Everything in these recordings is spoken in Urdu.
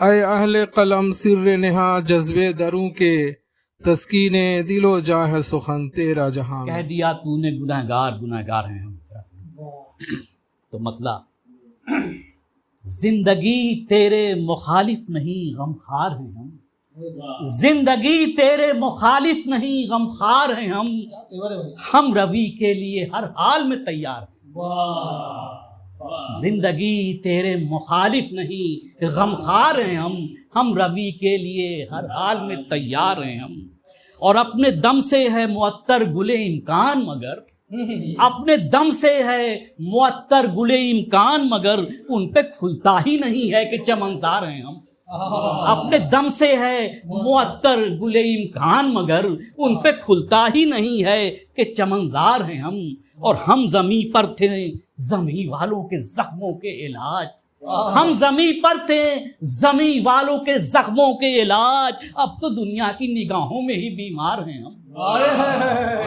اے اہل قلم سر نہا جذبے دروں کے، تسکین دل و جاں ہے سخن تیرا جہاں میں۔ کہہ دیا تو نے گنہگار ہیں ہم، تو مطلب زندگی تیرے مخالف نہیں غمخوار ہیں ہم، زندگی تیرے مخالف نہیں غمخوار ہیں ہم روی کے لیے ہر حال میں تیار ہیں۔ زندگی تیرے مخالف نہیں غمخوار ہیں ہم روی کے لیے ہر حال میں تیار ہیں ہم۔ اور اپنے دم سے ہے معطر گل امکان مگر، اپنے دم سے ہے معطر گل امکان مگر ان پہ کھلتا ہی نہیں ہے کہ چمنزار ہیں ہم۔ اپنے دم سے ہے معطر گل امکان مگر ان پہ کھلتا ہی نہیں ہے کہ چمنزار ہیں ہم۔ اور ہم زمیں پر تھے زمیں والوں کے زخموں کے علاج، ہم زمیں پر تھے زمیں والوں کے زخموں کے علاج، اب تو دنیا کی نگاہوں میں ہی بیمار ہیں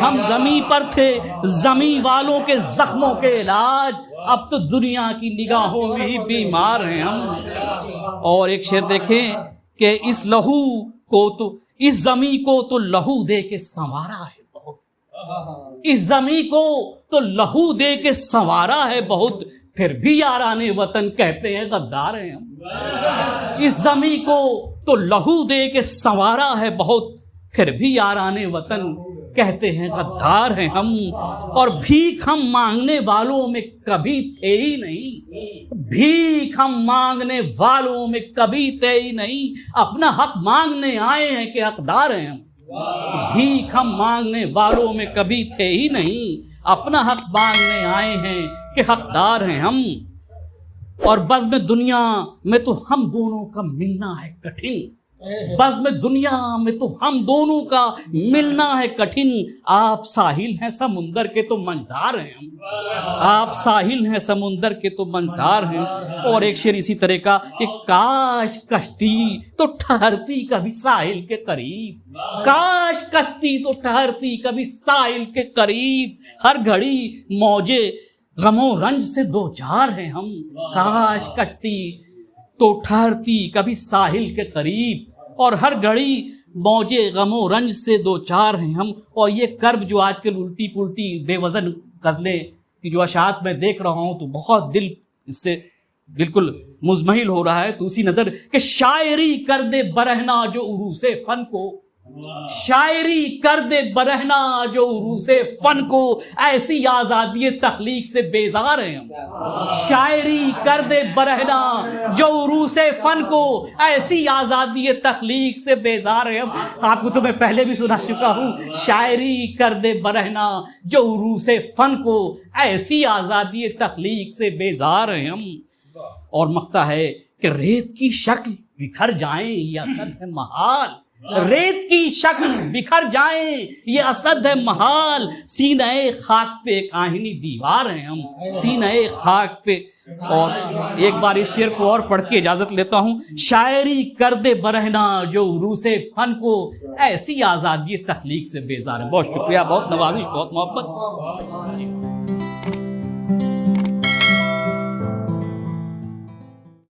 ہم زمیں پر تھے زمیں والوں کے زخموں کے علاج، اب تو دنیا کی نگاہوں میں ہی بیمار ہیں ہم۔ اور ایک شعر دیکھیں کہ اس لہو کو تو، اس زمیں کو تو لہو دے کے سنوارا ہے بہت، اس زمیں کو تو لہو دے کے سنوارا ہے بہت، پھر بھی یاران وطن کہتے ہیں غدار ہیں ہم۔ اس زمیں کو تو لہو دے کے سنوارا ہے بہت، پھر بھی یاران وطن کہتے ہیں غدار ہیں ہم۔ اور بھیک ہم مانگنے والوں میں کبھی تھے ہی نہیں، بھیک ہم مانگنے والوں میں کبھی تھے ہی نہیں، اپنا حق مانگنے آئے ہیں کہ حقدار ہیں ہم۔ بھیک ہم مانگنے والوں میں کبھی تھے ہی نہیں، اپنا حق مانگنے آئے ہیں کہ حقدار ہیں ہم۔ اور بزم دنیا میں تو ہم دونوں کا ملنا ہے کٹھن، بزم دنیا میں تو ہم دونوں کا ملنا ہے کٹھن، آپ ساحل ہیں سمندر کے تو منجھار ہیں ہم، آپ ساحل ہیں سمندر کے تو منجھار ہیں۔ اور ایک شعر اسی طرح کا کہ کاش کشتی تو ٹھہرتی کبھی ساحل کے قریب، کاش کشتی تو ٹھہرتی کبھی ساحل کے قریب، ہر گھڑی موجے غم و رنج سے دو چار ہیں ہم، کاش کشتی تو ٹھہرتی کبھی ساحل کے قریب، اور ہر گھڑی موجے غم و رنج سے دو چار ہیں ہم۔ اور یہ کرب جو آج کل الٹی پلٹی بے وزن غزلیں کی جو اشاعت میں دیکھ رہا ہوں تو بہت دل اس سے بالکل مزمحل ہو رہا ہے۔ تو اسی نظر کہ شاعری کر دے برہنا جو عروس فن کو، شاعری کر دے برہنا جو عروس فن کو، ایسی آزادی تخلیق سے بیزار ہیں ہم۔ شاعری کر دے برہنا جو عروس فن کو، ایسی آزادی تخلیق سے بیزار ہیں ہم۔ آپ کو تو میں پہلے بھی سنا چکا ہوں، شاعری کر دے برہنا جو عروس فن کو، ایسی آزادی تخلیق سے بیزار ہیں ہم۔ اور مقطع ہے کہ ریت کی شکل بکھر جائیں یہ اسد ہے محال، ریت کی شکل بکھر جائیں یہ اسد ہے محال، سینہ خاک پہ ایک آہنی دیوار ہیں ہم، سینہ خاک پہ۔ اور ایک بار اس شعر کو اور پڑھ کے اجازت لیتا ہوں۔ شاعری کر دے برہنا جو عروس فن کو، ایسی آزادی تخلیق سے بیزار ہے۔ بہت شکریہ، بہت نوازش، بہت محبت۔